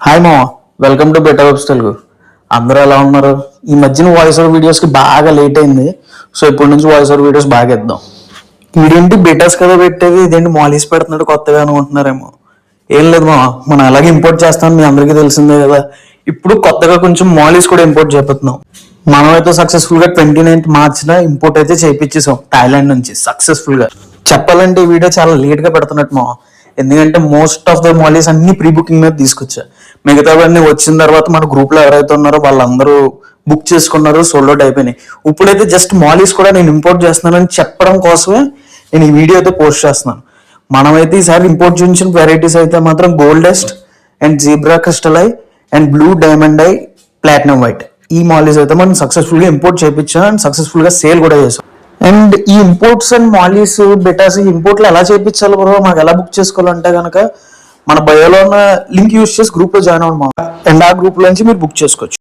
Hi మా, welcome to better webs Telugu. అందరూ ఎలా ఉన్నారు? ఈ మధ్యన వాయిస్ ఓవర్ వీడియోస్కి బాగా లేట్ అయింది. సో ఇప్పటి నుంచి వాయిస్ ఓవర్ వీడియోస్ బాగా ఇద్దాం. వీడేంటి బెటర్స్ కదా పెట్టేది, ఇదేంటి మాలీస్ పెడుతున్నాడు కొత్తగా అనుకుంటున్నారేమో. ఏం లేదు మా, మనం అలాగే ఇంపోర్ట్ చేస్తామని మీ అందరికీ తెలిసిందే కదా. ఇప్పుడు కొత్తగా కొంచెం మాలీస్ కూడా ఇంపోర్ట్ చేస్తున్నాం. మనమైతే సక్సెస్ఫుల్ గా 29th మార్చిన ఇంపోర్ట్ అయితే చేయించేసాం థాయిలాండ్ నుంచి సక్సెస్ఫుల్ గా. చెప్పాలంటే ఈ వీడియో చాలా లేట్ గా పెడుతున్నట్టు మా, ఎందుకంటే మోస్ట్ ఆఫ్ ద మాలీస్ అన్ని ప్రీ బుకింగ్ మీద తీసుకొచ్చా. మిగతావన్నీ వచ్చిన తర్వాత మన గ్రూప్ లో ఎవరైతే ఉన్నారో వాళ్ళందరూ బుక్ చేసుకున్నారు, సోల్డ్ అవుట్ అయిపోయినాయి. ఇప్పుడైతే జస్ట్ మాలీస్ కూడా నేను ఇంపోర్ట్ చేస్తున్నానని చెప్పడం కోసమే నేను ఈ వీడియో అయితే పోస్ట్ చేస్తున్నాను. మనమైతే ఈసారి ఇంపోర్ట్ చేసిన వెరైటీస్ అయితే మాత్రం goldest and zebra crystal eye and blue diamond eye platinum white, ఈ మాలీస్ అయితే మనం సక్సెస్ఫుల్ గా ఇంపోర్ట్ చేయించాం అండ్ సక్సెస్ఫుల్ గా సేల్ కూడా చేసాం. అండ్ ఈ ఇంపోర్ట్స్ అండ్ మాలీస్ బెటాస్ ఇంపోర్ట్లు ఎలా చేయించాలి బ్రో, మాకు ఎలా బుక్ చేసుకోవాలంటే కనుక మన బయోలో ఉన్న లింక్ యూస్ చేసి గ్రూప్ లో జాయిన్ అవ్వడం అండ్ ఆ గ్రూప్ నుంచి మీరు బుక్ చేసుకోవచ్చు.